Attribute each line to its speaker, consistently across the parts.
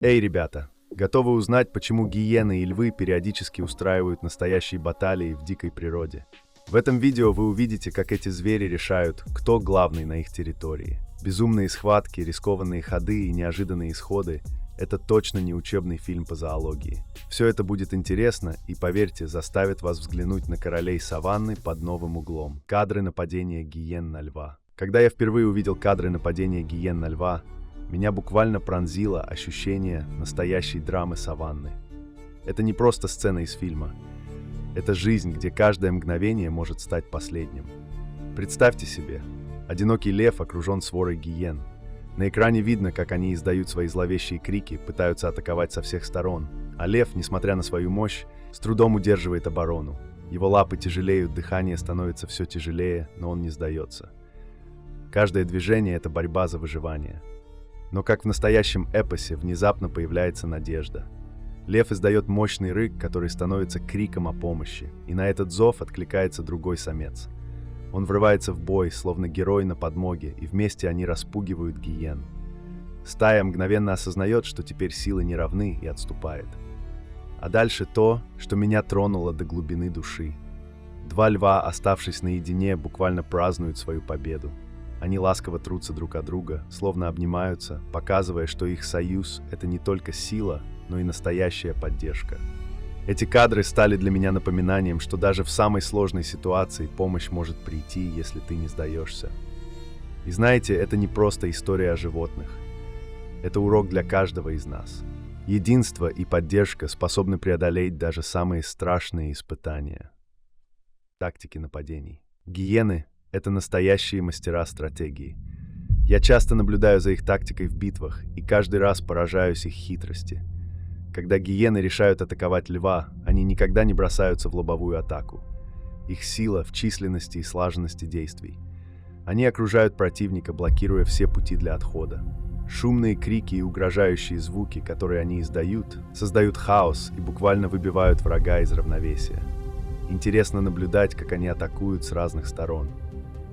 Speaker 1: Эй, ребята, готовы узнать, почему гиены и львы периодически устраивают настоящие баталии в дикой природе? В этом видео вы увидите, как эти звери решают, кто главный на их территории. Безумные схватки, рискованные ходы и неожиданные исходы – это точно не учебный фильм по зоологии. Все это будет интересно и, поверьте, заставит вас взглянуть на королей саванны под новым углом. Кадры нападения гиен на льва. Когда я впервые увидел кадры нападения гиен на льва, меня буквально пронзило ощущение настоящей драмы саванны. Это не просто сцена из фильма. Это жизнь, где каждое мгновение может стать последним. Представьте себе, одинокий лев окружен сворой гиен. На экране видно, как они издают свои зловещие крики, пытаются атаковать со всех сторон. А лев, несмотря на свою мощь, с трудом удерживает оборону. Его лапы тяжелеют, дыхание становится все тяжелее, но он не сдается. Каждое движение – это борьба за выживание. Но как в настоящем эпосе, внезапно появляется надежда. Лев издает мощный рык, который становится криком о помощи, и на этот зов откликается другой самец. Он врывается в бой, словно герой на подмоге, и вместе они распугивают гиен. Стая мгновенно осознает, что теперь силы не равны, и отступает. А дальше то, что меня тронуло до глубины души. Два льва, оставшись наедине, буквально празднуют свою победу. Они ласково трутся друг от друга, словно обнимаются, показывая, что их союз – это не только сила, но и настоящая поддержка. Эти кадры стали для меня напоминанием, что даже в самой сложной ситуации помощь может прийти, если ты не сдаешься. И знаете, это не просто история о животных. Это урок для каждого из нас. Единство и поддержка способны преодолеть даже самые страшные испытания. Тактики нападений. Гиены – это настоящие мастера стратегии. Я часто наблюдаю за их тактикой в битвах и каждый раз поражаюсь их хитрости. Когда гиены решают атаковать льва, они никогда не бросаются в лобовую атаку. Их сила в численности и слаженности действий. Они окружают противника, блокируя все пути для отхода. Шумные крики и угрожающие звуки, которые они издают, создают хаос и буквально выбивают врага из равновесия. Интересно наблюдать, как они атакуют с разных сторон.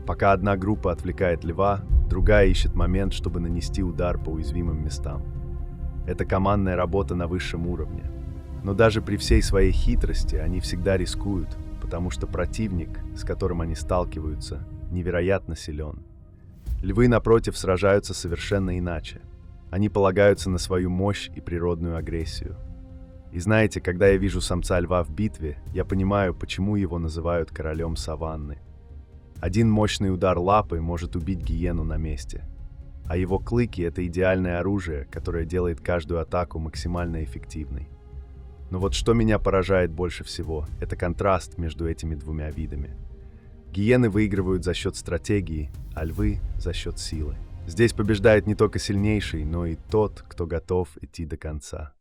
Speaker 1: Пока одна группа отвлекает льва, другая ищет момент, чтобы нанести удар по уязвимым местам. Это командная работа на высшем уровне. Но даже при всей своей хитрости они всегда рискуют, потому что противник, с которым они сталкиваются, невероятно силен. Львы, напротив, сражаются совершенно иначе. Они полагаются на свою мощь и природную агрессию. И знаете, когда я вижу самца льва в битве, я понимаю, почему его называют королем саванны. Один мощный удар лапы может убить гиену на месте. А его клыки – это идеальное оружие, которое делает каждую атаку максимально эффективной. Но вот что меня поражает больше всего – это контраст между этими двумя видами. Гиены выигрывают за счет стратегии, а львы – за счет силы. Здесь побеждает не только сильнейший, но и тот, кто готов идти до конца.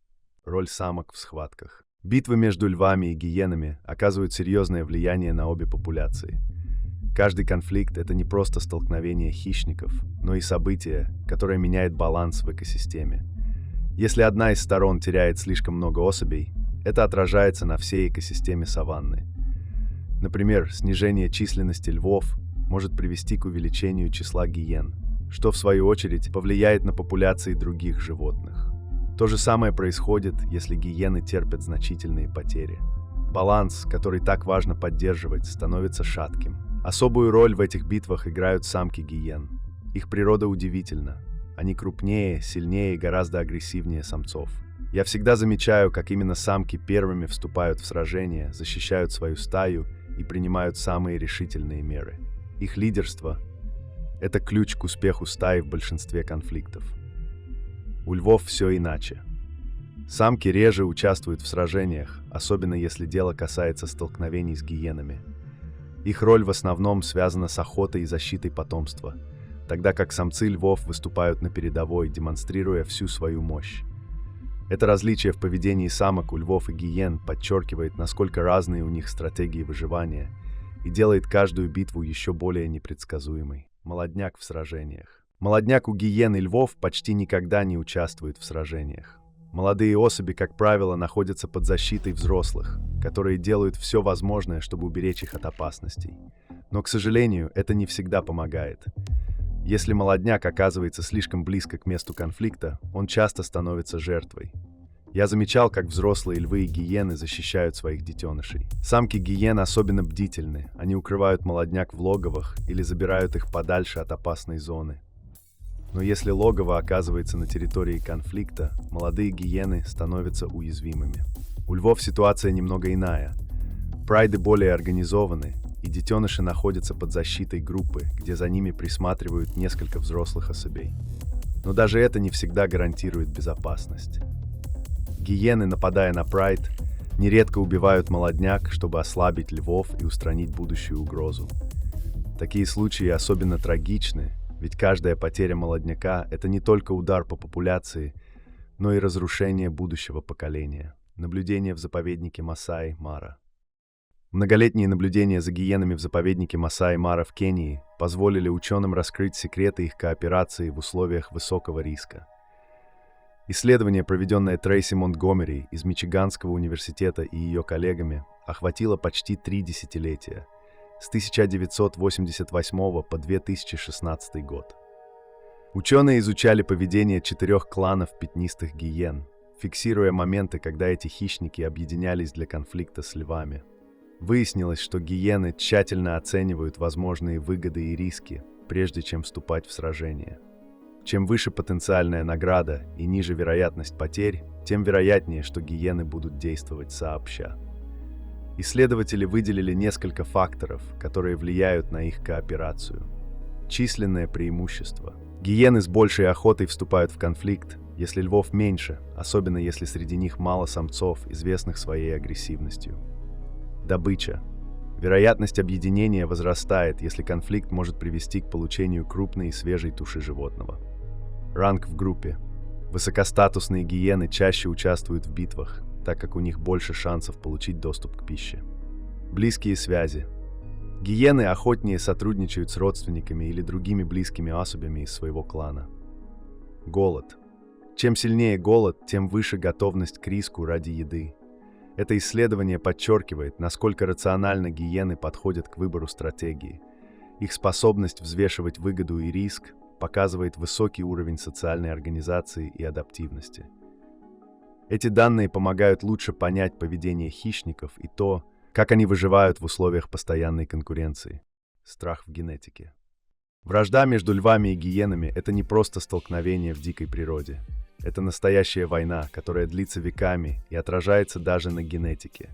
Speaker 1: Роль самок в схватках. Битвы между львами и гиенами оказывают серьезное влияние на обе популяции. Каждый конфликт – это не просто столкновение хищников, но и событие, которое меняет баланс в экосистеме. Если одна из сторон теряет слишком много особей, это отражается на всей экосистеме саванны. Например, снижение численности львов может привести к увеличению числа гиен, что в свою очередь повлияет на популяции других животных. То же самое происходит, если гиены терпят значительные потери. Баланс, который так важно поддерживать, становится шатким. Особую роль в этих битвах играют самки гиен. Их природа удивительна. Они крупнее, сильнее и гораздо агрессивнее самцов. Я всегда замечаю, как именно самки первыми вступают в сражение, защищают свою стаю и принимают самые решительные меры. Их лидерство – это ключ к успеху стаи в большинстве конфликтов. У львов все иначе. Самки реже участвуют в сражениях, особенно если дело касается столкновений с гиенами. Их роль в основном связана с охотой и защитой потомства, тогда как самцы львов выступают на передовой, демонстрируя всю свою мощь. Это различие в поведении самок у львов и гиен подчеркивает, насколько разные у них стратегии выживания и делает каждую битву еще более непредсказуемой. Молодняк в сражениях. Молодняк у гиен и львов почти никогда не участвует в сражениях. Молодые особи, как правило, находятся под защитой взрослых, которые делают все возможное, чтобы уберечь их от опасностей. Но, к сожалению, это не всегда помогает. Если молодняк оказывается слишком близко к месту конфликта, он часто становится жертвой. Я замечал, как взрослые львы и гиены защищают своих детенышей. Самки гиен особенно бдительны, они укрывают молодняк в логовах или забирают их подальше от опасной зоны. Но если логово оказывается на территории конфликта, молодые гиены становятся уязвимыми. У львов ситуация немного иная. Прайды более организованы, и детеныши находятся под защитой группы, где за ними присматривают несколько взрослых особей. Но даже это не всегда гарантирует безопасность. Гиены, нападая на прайд, нередко убивают молодняк, чтобы ослабить львов и устранить будущую угрозу. Такие случаи особенно трагичны, ведь каждая потеря молодняка – это не только удар по популяции, но и разрушение будущего поколения. Наблюдение в заповеднике Масаи-Мара. Многолетние наблюдения за гиенами в заповеднике Масаи-Мара в Кении позволили ученым раскрыть секреты их кооперации в условиях высокого риска. Исследование, проведенное Трейси Монтгомери из Мичиганского университета и ее коллегами, охватило почти 3 десятилетия, с 1988 по 2016 год. Ученые изучали поведение 4 кланов пятнистых гиен, фиксируя моменты, когда эти хищники объединялись для конфликта с львами. Выяснилось, что гиены тщательно оценивают возможные выгоды и риски, прежде чем вступать в сражение. Чем выше потенциальная награда и ниже вероятность потерь, тем вероятнее, что гиены будут действовать сообща. Исследователи выделили несколько факторов, которые влияют на их кооперацию. Численное преимущество. Гиены с большей охотой вступают в конфликт, если львов меньше, особенно если среди них мало самцов, известных своей агрессивностью. Добыча. Вероятность объединения возрастает, если конфликт может привести к получению крупной и свежей туши животного. Ранг в группе. Высокостатусные гиены чаще участвуют в битвах, так как у них больше шансов получить доступ к пище. Близкие связи. Гиены охотнее сотрудничают с родственниками или другими близкими особями из своего клана. Голод. Чем сильнее голод, тем выше готовность к риску ради еды. Это исследование подчеркивает, насколько рационально гиены подходят к выбору стратегии. Их способность взвешивать выгоду и риск показывает высокий уровень социальной организации и адаптивности. Эти данные помогают лучше понять поведение хищников и то, как они выживают в условиях постоянной конкуренции. Страх в генетике. Вражда между львами и гиенами – это не просто столкновение в дикой природе. Это настоящая война, которая длится веками и отражается даже на генетике.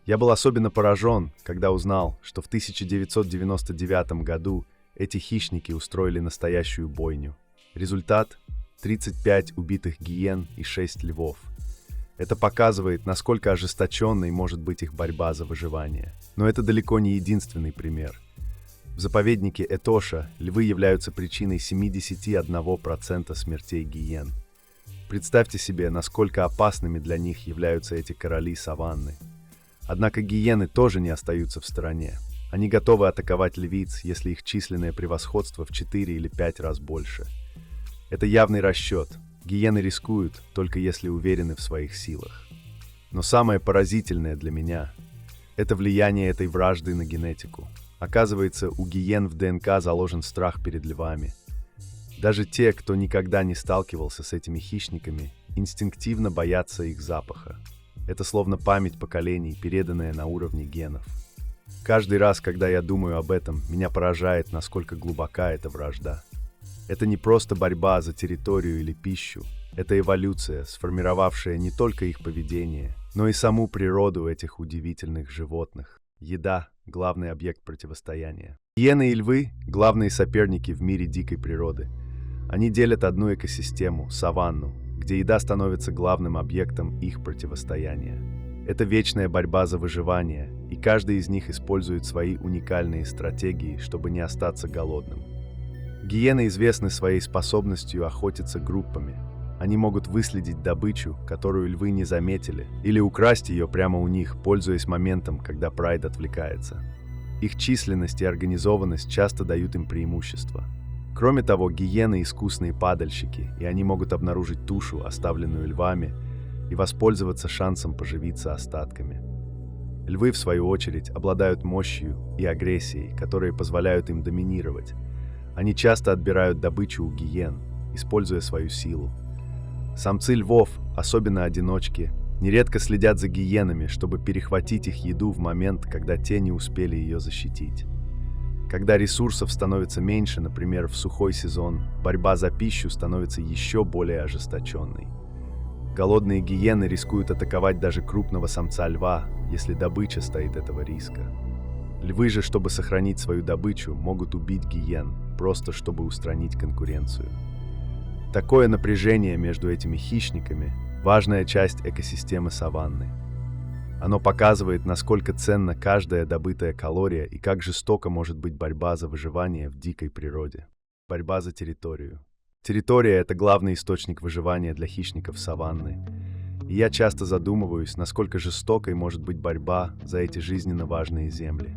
Speaker 1: Я был особенно поражен, когда узнал, что в 1999 году эти хищники устроили настоящую бойню. Результат – 35 убитых гиен и 6 львов. Это показывает, насколько ожесточенной может быть их борьба за выживание. Но это далеко не единственный пример. В заповеднике Этоша львы являются причиной 71% смертей гиен. Представьте себе, насколько опасными для них являются эти короли саванны. Однако гиены тоже не остаются в стороне. Они готовы атаковать львиц, если их численное превосходство в 4 или 5 раз больше. Это явный расчет. Гиены рискуют, только если уверены в своих силах. Но самое поразительное для меня – это влияние этой вражды на генетику. Оказывается, у гиен в ДНК заложен страх перед львами. Даже те, кто никогда не сталкивался с этими хищниками, инстинктивно боятся их запаха. Это словно память поколений, переданная на уровне генов. Каждый раз, когда я думаю об этом, меня поражает, насколько глубока эта вражда. Это не просто борьба за территорию или пищу. Это эволюция, сформировавшая не только их поведение, но и саму природу этих удивительных животных. Еда – главный объект противостояния. Гиены и львы – главные соперники в мире дикой природы. Они делят одну экосистему – саванну, где еда становится главным объектом их противостояния. Это вечная борьба за выживание, и каждый из них использует свои уникальные стратегии, чтобы не остаться голодным. Гиены известны своей способностью охотиться группами. Они могут выследить добычу, которую львы не заметили, или украсть ее прямо у них, пользуясь моментом, когда прайд отвлекается. Их численность и организованность часто дают им преимущество. Кроме того, гиены – искусные падальщики, и они могут обнаружить тушу, оставленную львами, и воспользоваться шансом поживиться остатками. Львы, в свою очередь, обладают мощью и агрессией, которые позволяют им доминировать. Они часто отбирают добычу у гиен, используя свою силу. Самцы львов, особенно одиночки, нередко следят за гиенами, чтобы перехватить их еду в момент, когда те не успели ее защитить. Когда ресурсов становится меньше, например, в сухой сезон, борьба за пищу становится еще более ожесточенной. Голодные гиены рискуют атаковать даже крупного самца льва, если добыча стоит этого риска. Львы же, чтобы сохранить свою добычу, могут убить гиен, просто чтобы устранить конкуренцию. Такое напряжение между этими хищниками – важная часть экосистемы саванны. Оно показывает, насколько ценна каждая добытая калория и как жестоко может быть борьба за выживание в дикой природе. Борьба за территорию. Территория – это главный источник выживания для хищников саванны. И я часто задумываюсь, насколько жестокой может быть борьба за эти жизненно важные земли.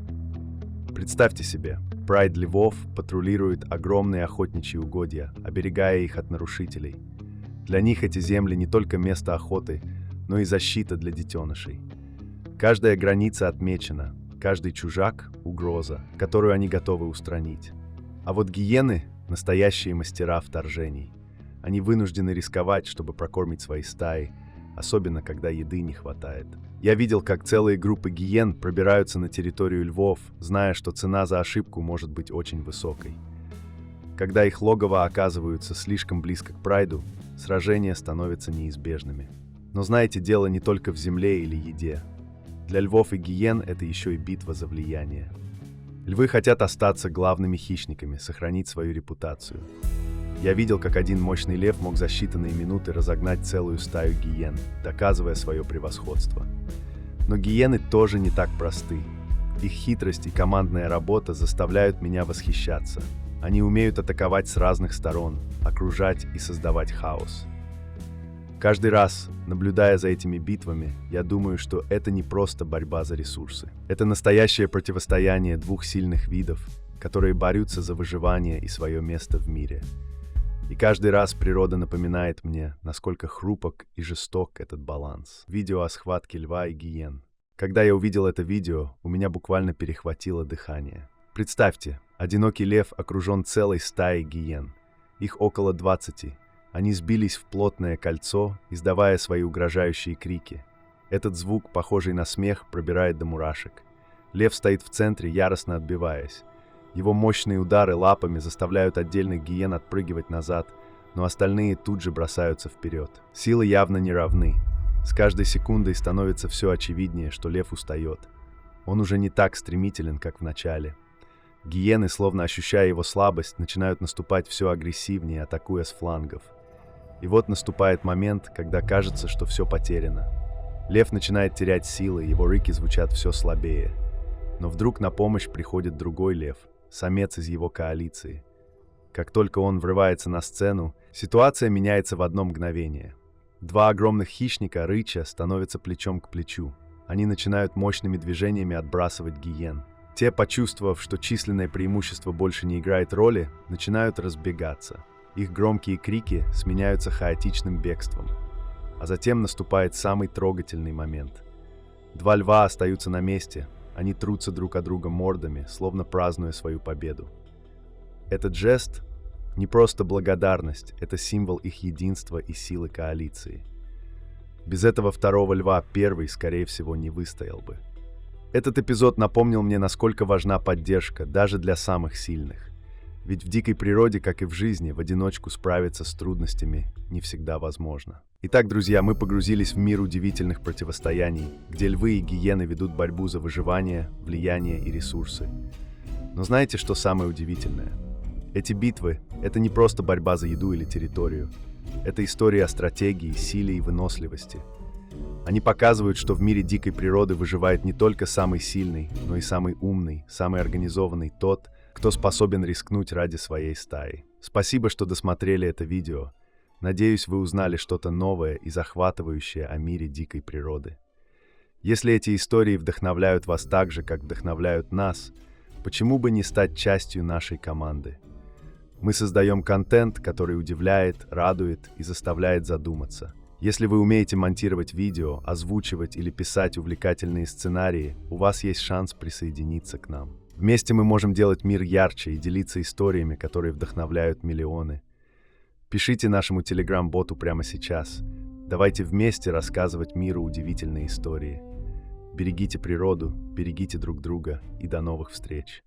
Speaker 1: Представьте себе, прайд львов патрулирует огромные охотничьи угодья, оберегая их от нарушителей. Для них эти земли не только место охоты, но и защита для детенышей. Каждая граница отмечена, каждый чужак – угроза, которую они готовы устранить. А вот гиены – настоящие мастера вторжений. Они вынуждены рисковать, чтобы прокормить свои стаи, особенно когда еды не хватает. Я видел, как целые группы гиен пробираются на территорию львов, зная, что цена за ошибку может быть очень высокой. Когда их логово оказываются слишком близко к прайду, сражения становятся неизбежными. Но знаете, дело не только в земле или еде. Для львов и гиен это еще и битва за влияние. Львы хотят остаться главными хищниками, сохранить свою репутацию. Я видел, как один мощный лев мог за считанные минуты разогнать целую стаю гиен, доказывая свое превосходство. Но гиены тоже не так просты. Их хитрость и командная работа заставляют меня восхищаться. Они умеют атаковать с разных сторон, окружать и создавать хаос. Каждый раз, наблюдая за этими битвами, я думаю, что это не просто борьба за ресурсы. Это настоящее противостояние двух сильных видов, которые борются за выживание и свое место в мире. И каждый раз природа напоминает мне, насколько хрупок и жесток этот баланс. Видео о схватке льва и гиен. Когда я увидел это видео, у меня буквально перехватило дыхание. Представьте, одинокий лев окружен целой стаей гиен. Их около 20. Они сбились в плотное кольцо, издавая свои угрожающие крики. Этот звук, похожий на смех, пробирает до мурашек. Лев стоит в центре, яростно отбиваясь. Его мощные удары лапами заставляют отдельных гиен отпрыгивать назад, но остальные тут же бросаются вперед. Силы явно не равны. С каждой секундой становится все очевиднее, что лев устает. Он уже не так стремителен, как в начале. Гиены, словно ощущая его слабость, начинают наступать все агрессивнее, атакуя с флангов. И вот наступает момент, когда кажется, что все потеряно. Лев начинает терять силы, его рыки звучат все слабее. Но вдруг на помощь приходит другой лев, самец из его коалиции. Как только он врывается на сцену, ситуация меняется в одно мгновение. Два огромных хищника, рыча, становятся плечом к плечу. Они начинают мощными движениями отбрасывать гиен. Те, почувствовав, что численное преимущество больше не играет роли, начинают разбегаться. Их громкие крики сменяются хаотичным бегством. А затем наступает самый трогательный момент. Два льва остаются на месте, они трутся друг о друга мордами, словно празднуя свою победу. Этот жест не просто благодарность, это символ их единства и силы коалиции. Без этого второго льва первый, скорее всего, не выстоял бы. Этот эпизод напомнил мне, насколько важна поддержка, даже для самых сильных. Ведь в дикой природе, как и в жизни, в одиночку справиться с трудностями не всегда возможно. Итак, друзья, мы погрузились в мир удивительных противостояний, где львы и гиены ведут борьбу за выживание, влияние и ресурсы. Но знаете, что самое удивительное? Эти битвы – это не просто борьба за еду или территорию. Это история о стратегии, силе и выносливости. Они показывают, что в мире дикой природы выживает не только самый сильный, но и самый умный, самый организованный тот, кто способен рискнуть ради своей стаи. Спасибо, что досмотрели это видео. Надеюсь, вы узнали что-то новое и захватывающее о мире дикой природы. Если эти истории вдохновляют вас так же, как вдохновляют нас, почему бы не стать частью нашей команды? Мы создаем контент, который удивляет, радует и заставляет задуматься. Если вы умеете монтировать видео, озвучивать или писать увлекательные сценарии, у вас есть шанс присоединиться к нам. Вместе мы можем делать мир ярче и делиться историями, которые вдохновляют миллионы. Пишите нашему телеграм-боту прямо сейчас. Давайте вместе рассказывать миру удивительные истории. Берегите природу, берегите друг друга и до новых встреч.